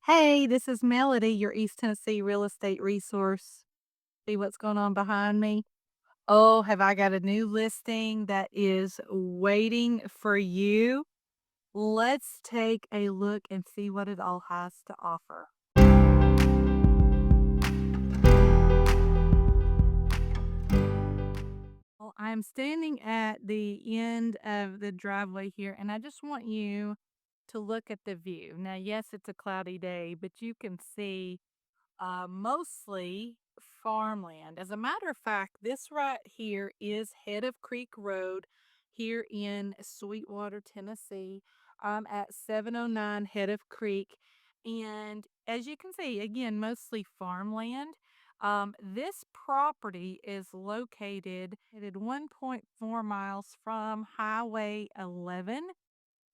Hey, this is Melody, your East Tennessee real estate resource. See what's going on behind me? Oh, have I got a new listing that is waiting for you? Let's take a look and see what it all has to offer. Well, I'm standing at the end of the driveway here, and I just want you to look at the view. Now, yes, it's a cloudy day, but you can see mostly farmland. As a matter of fact, this right here is Head of Creek Road here in Sweetwater, Tennessee. I'm at 709 Head of Creek. And as you can see, again, mostly farmland. This property is located at 1.4 miles from Highway 11,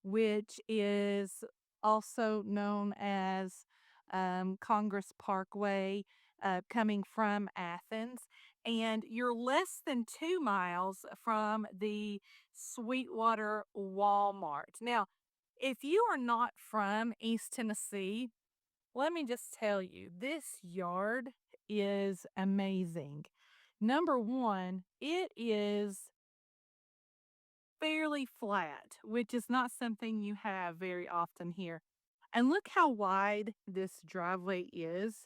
which is also known as Congress Parkway, coming from Athens. And you're less than 2 miles from the Sweetwater Walmart. Now, if you are not from East Tennessee, let me just tell you, this yard is amazing. Number one, it is fairly flat, which is not something you have very often here. And look how wide this driveway is.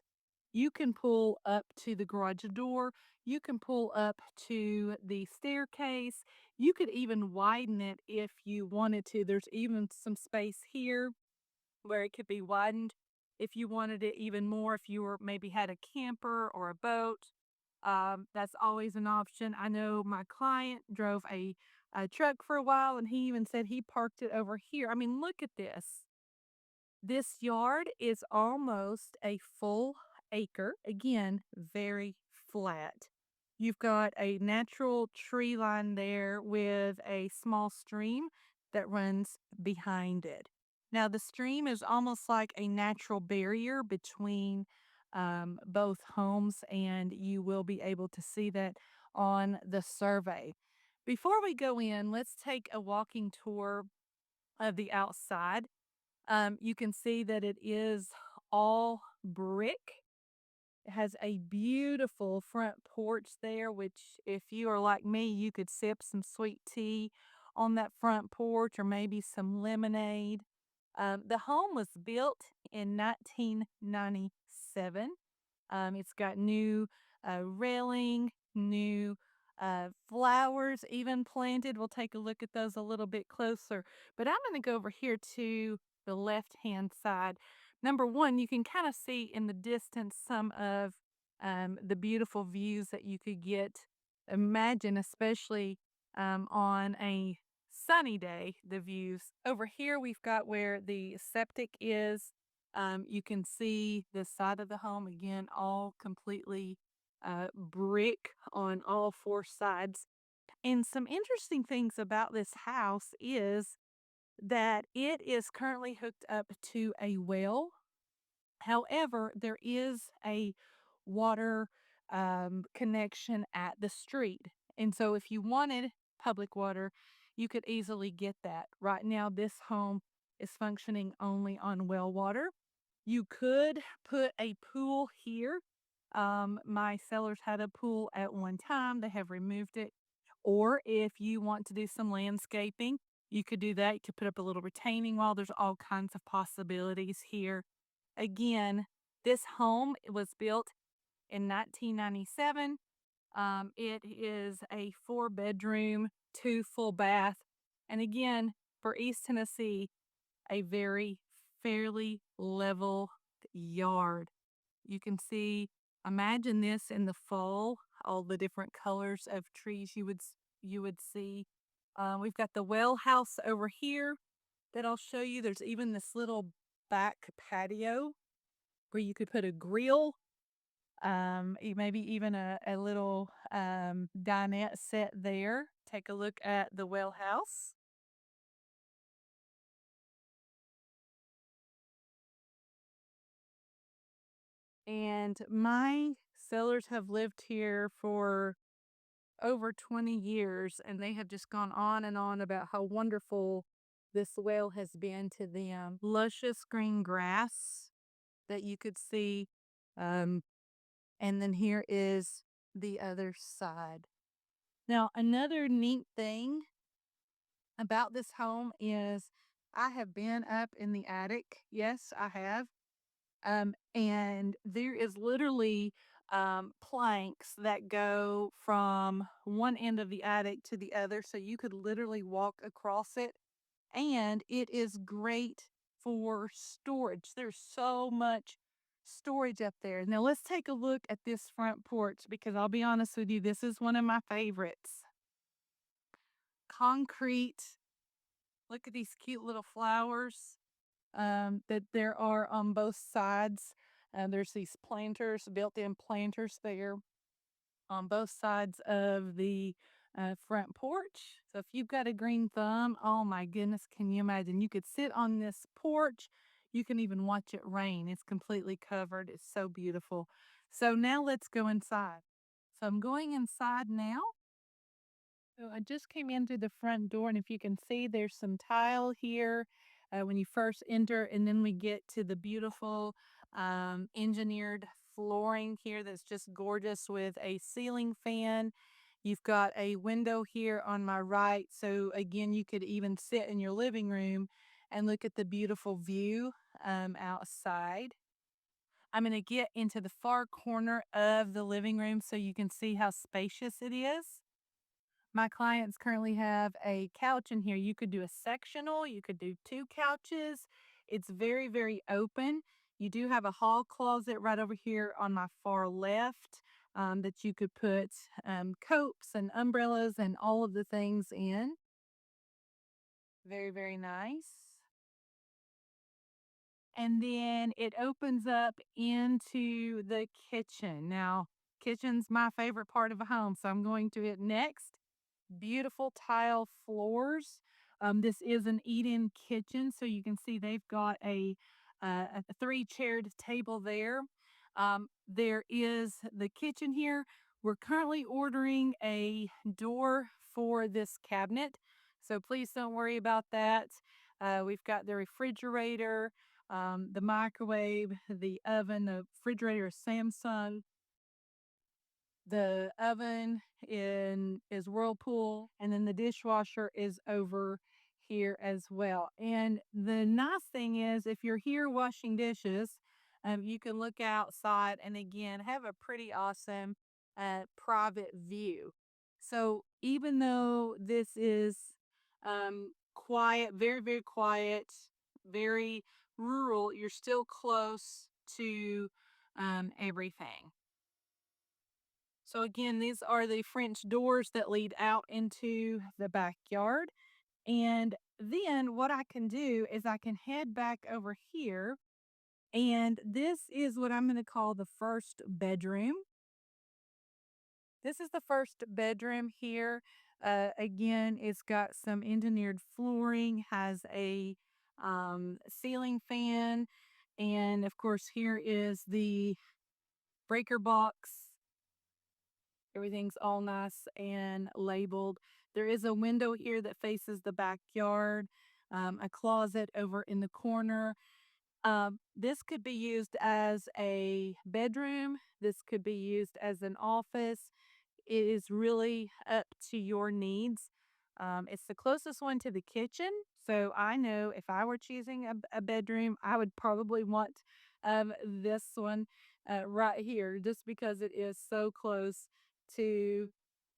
You can pull up to the garage door. You can pull up to the staircase. You could even widen it if you wanted to. There's even some space here where it could be widened if you wanted it even more, if you were maybe had a camper or a boat. That's always an option. I know my client drove a truck for a while, and he even said he parked it over here. I mean, look at this. This yard is almost a full acre. Again, very flat. You've got a natural tree line there with a small stream that runs behind it. Now, the stream is almost like a natural barrier between both homes, and you will be able to see that on the survey. Before we go in, let's take a walking tour of the outside. You can see that it is all brick. It has a beautiful front porch there, which, if you are like me, you could sip some sweet tea on that front porch or maybe some lemonade. The home was built in 1997. It's got new railing, new flowers even planted. We'll take a look at those a little bit closer. But I'm going to go over here to the left hand side. Number one, you can kind of see in the distance some of the beautiful views that you could get. Imagine, especially on a sunny day, the views. Over here, we've got where the septic is. You can see the side of the home again, all completely brick on all four sides. And some interesting things about this house is that it is currently hooked up to a well. However, there is a water connection at the street. And so if you wanted public water, you could easily get that. Right now, this home is functioning only on well water. You could put a pool here. My sellers had a pool at one time, they have removed it. Or if you want to do some landscaping, you could do that. You could put up a little retaining wall. There's all kinds of possibilities here. Again, this home was built in 1997. It is a 4 bedroom, 2 full bath. And again, for East Tennessee, a very fairly level yard. You can see, imagine this in the fall, all the different colors of trees you would see. We've got the well house over here that I'll show you. There's even this little back patio where you could put a grill, maybe even a little dinette set there. Take a look at the well house. And my sellers have lived here for over 20 years, and they have just gone on and on about how wonderful this well has been to them. Luscious green grass, that you could see. Um, and then here is the other side. Now, another neat thing about this home is I have been up in the attic. Yes, I have. And there is literally planks that go from one end of the attic to the other. So you could literally walk across it. And it is great for storage. There's so much storage up there. Now, let's take a look at this front porch because I'll be honest with you, this is one of my favorites. Concrete. Look at these cute little flowers that there are on both sides. There's these planters, built-in planters there on both sides of the front porch. So if you've got a green thumb, oh my goodness, can you imagine? You could sit on this porch. You can even watch it rain. It's completely covered. It's so beautiful. So now let's go inside. So I'm going inside now. So I just came in through the front door, and if you can see, there's some tile here when you first enter, and then we get to the beautiful engineered flooring here that's just gorgeous with a ceiling fan. You've got a window here on my right, so again, you could even sit in your living room and look at the beautiful view outside. I'm going to get into the far corner of the living room so you can see how spacious it is. My clients currently have a couch in here. You could do a sectional, you could do two couches. It's very, very open. You do have a hall closet right over here on my far left that you could put coats and umbrellas and all of the things in. Very, very nice. And then it opens up into the kitchen. Now, kitchen's my favorite part of a home, so I'm going to it next. Beautiful tile floors. This is an eat-in kitchen, so you can see they've got a three-chaired table there. There is the kitchen here. We're currently ordering a door for this cabinet, so please don't worry about that. We've got the refrigerator, the microwave, the oven, the refrigerator is Samsung. The oven is Whirlpool, and then the dishwasher is over here as well. And the nice thing is, if you're here washing dishes, you can look outside and again have a pretty awesome private view. So even though this is quiet, very, very quiet, very rural, you're still close to everything. So again, these are the French doors that lead out into the backyard. And then what I can do is I can head back over here. And this is what I'm going to call the first bedroom. This is the first bedroom here. Again, it's got some engineered flooring, has a ceiling fan. And of course, here is the breaker box. Everything's all nice and labeled. There is a window here that faces the backyard, a closet over in the corner. This could be used as a bedroom. This could be used as an office. It is really up to your needs. It's the closest one to the kitchen. So I know if I were choosing a bedroom, I would probably want this one right here just because it is so close to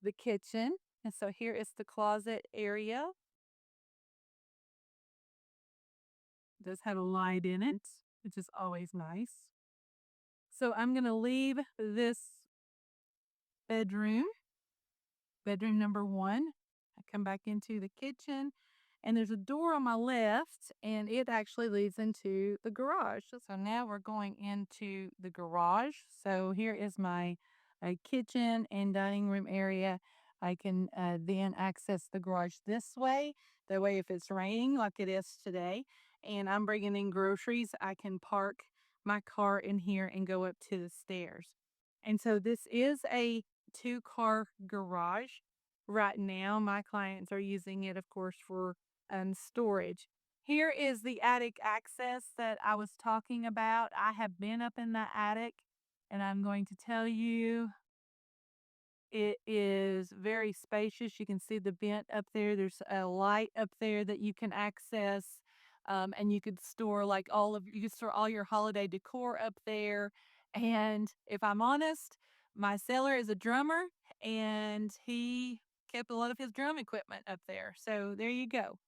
the kitchen. And so here is the closet area. It does have a light in it, which is always nice. So I'm going to leave this bedroom, bedroom number one. I come back into the kitchen and there's a door on my left and it actually leads into the garage. So now we're going into the garage. So here is my kitchen and dining room area. I can then access the garage this way. That way, if it's raining like it is today and I'm bringing in groceries, I can park my car in here and go up to the stairs. And so this is a two-car garage. Right now, my clients are using it, of course, for storage. Here is the attic access that I was talking about. I have been up in that attic, and I'm going to tell you it is very spacious. You can see the vent up there. There's a light up there that you can access, and you could store you could store all your holiday decor up there. And if I'm honest, my seller is a drummer, and he kept a lot of his drum equipment up there. So there you go.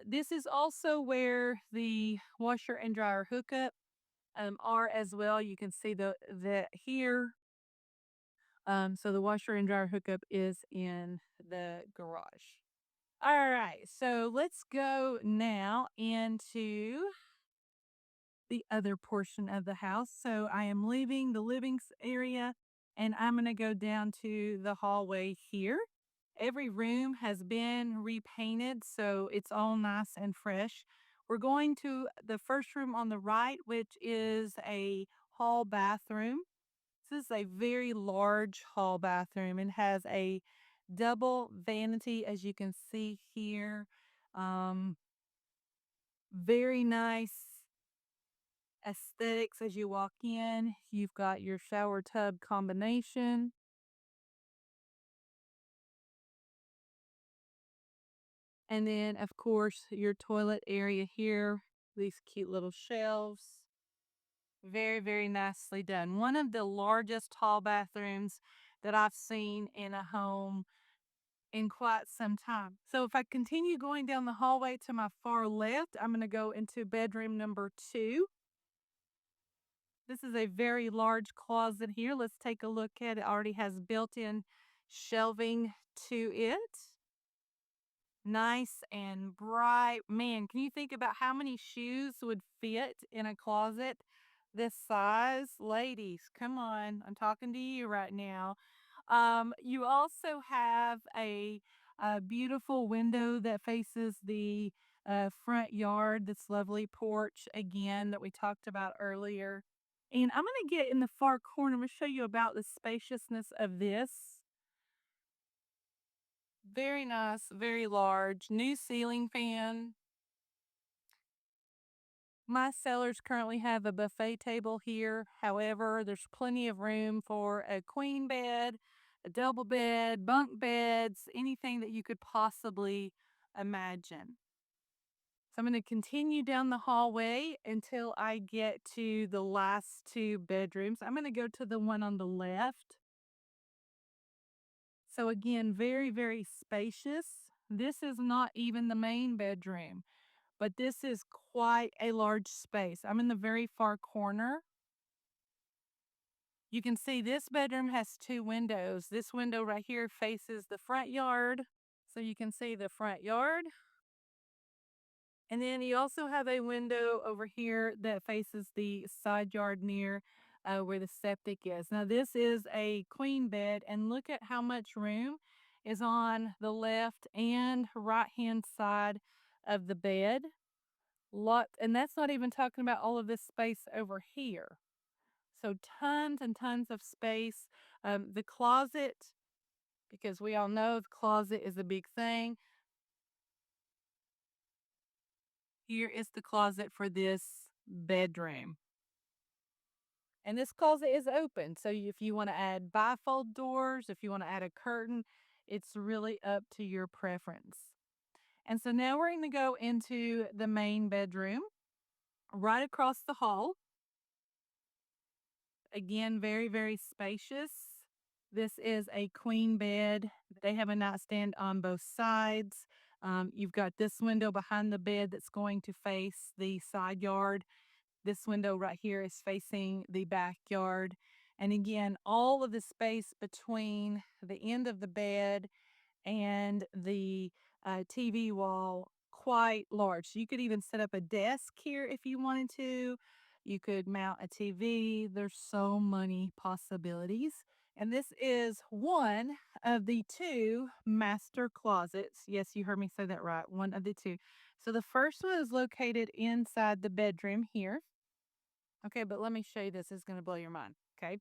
This is also where the washer and dryer hookup are as well. You can see the here. So the washer and dryer hookup is in the garage. All right, so let's go now into the other portion of the house. So I am leaving the area and I'm going to go down to the hallway here. Every room has been repainted, so it's all nice and fresh. We're going to the first room on the right, which is a hall bathroom. This is a very large hall bathroom and has a double vanity, as you can see here. Um, Very nice aesthetics as you walk in. You've got your shower tub combination. And then, of course, your toilet area here. These cute little shelves. Very, very nicely done. One of the largest hall bathrooms that I've seen in a home in quite some time. So if I continue going down the hallway to my far left, I'm going to go into bedroom number 2. This is a very large closet here. Let's take a look at it. It already has built-in shelving to it. Nice and bright. Man, can you think about how many shoes would fit in a closet this size? Ladies, come on. I'm talking to you right now. You also have a beautiful window that faces the front yard, this lovely porch again that we talked about earlier. And I'm going to get in the far corner. I'm going to show you about the spaciousness of this. Very nice, very large, new ceiling fan. My sellers currently have a buffet table here. However, there's plenty of room for a queen bed, a double bed, bunk beds, anything that you could possibly imagine. So I'm going to continue down the hallway until I get to the last 2 bedrooms. I'm going to go to the one on the left. So again, very, very spacious. This is not even the main bedroom, but this is quite a large space. I'm in the very far corner. You can see this bedroom has 2 windows. This window right here faces the front yard. So you can see the front yard. And then you also have a window over here that faces the side yard near where the septic is. Now, this is a queen bed, and look at how much room is on the left and right hand side of the bed. And that's not even talking about all of this space over here. So, tons and tons of space. The closet, because we all know the closet is a big thing. Here is the closet for this bedroom. And this closet is open. So if you want to add bifold doors, if you want to add a curtain, it's really up to your preference. And so now we're going to go into the main bedroom right across the hall. Again, very, very spacious. This is a queen bed. They have a nightstand on both sides. You've got this window behind the bed that's going to face the side yard. This window right here is facing the backyard. And again, all of the space between the end of the bed and the TV wall quite large. So you could even set up a desk here if you wanted to. You could mount a TV. There's so many possibilities. And this is one of the 2 master closets. Yes, you heard me say that right. One of the 2. So the first one is located inside the bedroom here. Okay, but let me show you this. This is going to blow your mind. Okay.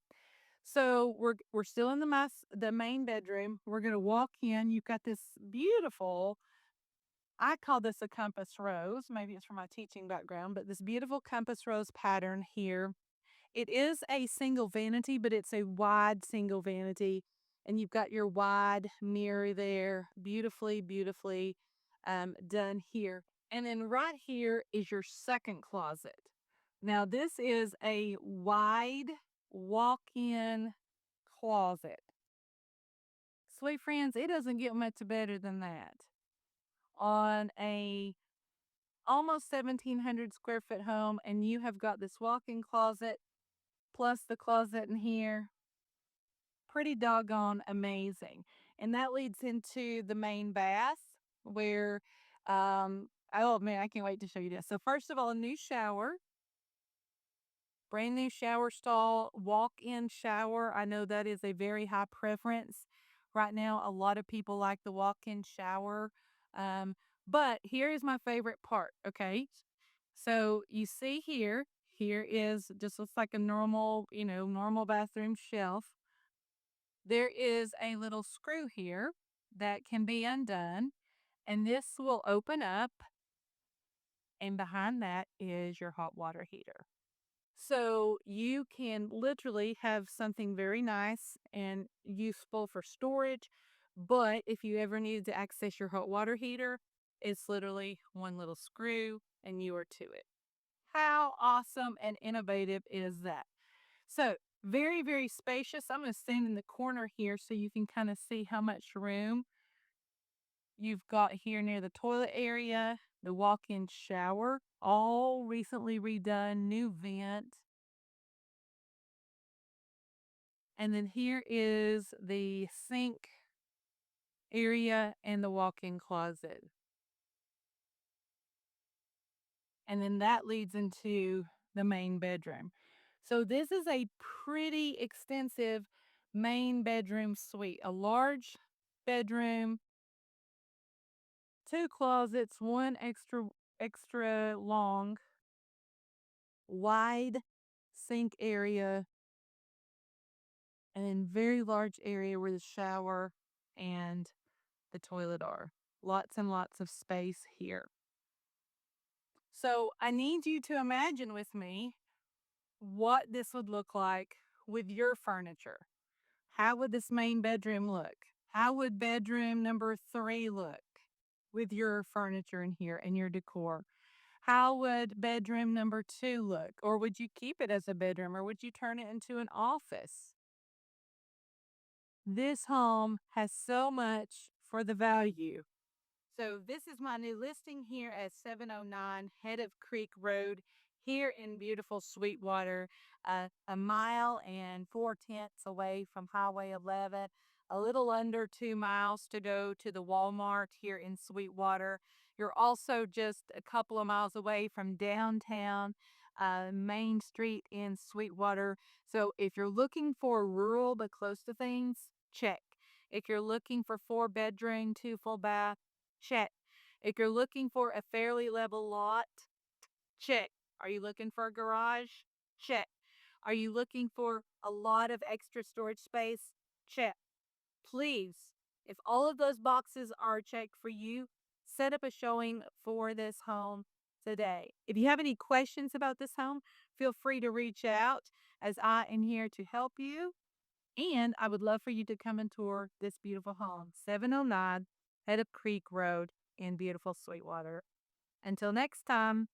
So we're still in the main bedroom. We're going to walk in. You've got this beautiful I call this a compass rose. Maybe it's from my teaching background, but this beautiful compass rose pattern here. It is a single vanity, but it's a wide single vanity. And you've got your wide mirror there, beautifully, beautifully done here. And then right here is your second closet. Now, this is a wide walk in closet. Sweet friends, it doesn't get much better than that. On a almost 1,700 square foot home, and you have got this walk in closet plus the closet in here. Pretty doggone amazing. And that leads into the main bath where, oh man, I can't wait to show you this. So, first of all, a new shower, brand new shower stall, walk in shower. I know that is a very high preference. Right now, a lot of people like the walk in shower. Um, but here is my favorite part, okay? So you see here, here is just looks like a normal, normal bathroom shelf. There is a little screw here that can be undone, and this will open up, and behind that is your hot water heater. So you can literally have something very nice and useful for storage, but if you ever needed to access your hot water heater, it's literally one little screw and you are to it. How awesome and innovative is that? So, very, very spacious. I'm going to stand in the corner here so you can kind of see how much room you've got here near the toilet area, the walk in shower, all recently redone, new vent. And then here is the sink area and the walk in closet. And then that leads into the main bedroom. So this is a pretty extensive main bedroom suite, a large bedroom, two closets, one extra long, wide sink area, and then very large area where the shower and the toilet are. Lots and lots of space here. So I need you to imagine with me what this would look like with your furniture. How would this main bedroom look? How would bedroom number 3 look with your furniture in here and your decor? How would bedroom number 2 look? Or would you keep it as a bedroom or would you turn it into an office? This home has so much for the value. So this is my new listing here at 709 Head of Creek Road here in beautiful Sweetwater, a mile and 4/10 away from Highway 11, a little under 2 miles to go to the Walmart here in Sweetwater. You're also just a couple of miles away from downtown Main Street in Sweetwater. So if you're looking for rural but close to things, check. If you're looking for 4 bedroom, 2 full bath, check. If you're looking for a fairly level lot, check. Are you looking for a garage? Check. Are you looking for a lot of extra storage space? Check. Please, if all of those boxes are checked for you, set up a showing for this home today. If you have any questions about this home, feel free to reach out as I am here to help you. And I would love for you to come and tour this beautiful home, 709 Head of Creek Road in beautiful Sweetwater. Until next time.